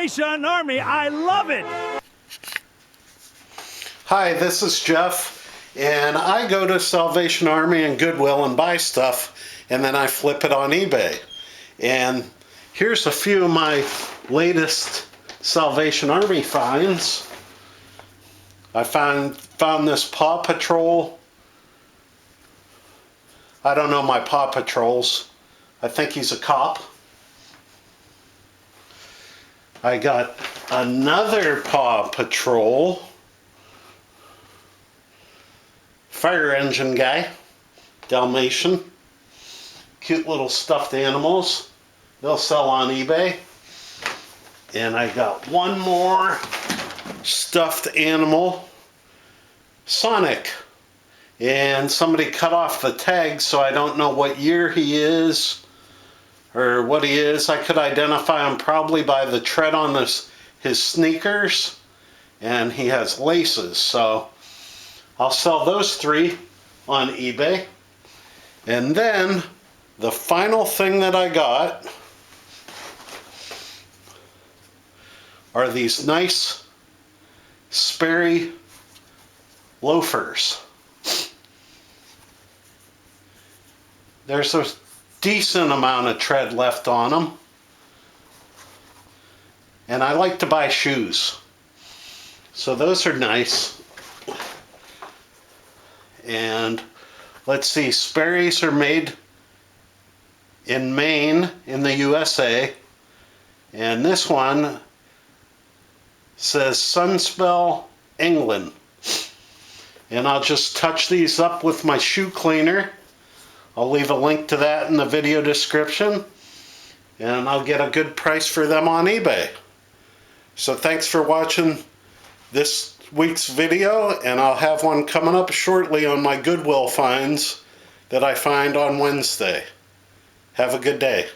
Salvation Army. I love it. Hi, this is Jeff, and I go to Salvation Army and Goodwill and buy stuff, and then I flip it on eBay. And here's a few of my latest Salvation Army finds. I found this Paw Patrol. I don't know my Paw Patrols. I think he's a cop. I got another Paw Patrol fire engine guy, Dalmatian. Cute little stuffed animals. They'll sell on eBay. And I got one more stuffed animal, Sonic. And somebody cut off the tag, so I don't know what year he is or what he is. I could identify him probably by the tread on his sneakers, and he has laces. So I'll sell those 3 on eBay. And then the final thing that I got are these nice Sperry loafers. There's a decent amount of tread left on them. And I like to buy shoes. So those are nice. And let's see, Sperry's are made in Maine in the USA. And this one says Sunspell, England. And I'll just touch these up with my shoe cleaner. I'll leave a link to that in the video description, and I'll get a good price for them on eBay. So thanks for watching this week's video, and I'll have one coming up shortly on my Goodwill finds that I find on Wednesday. Have a good day.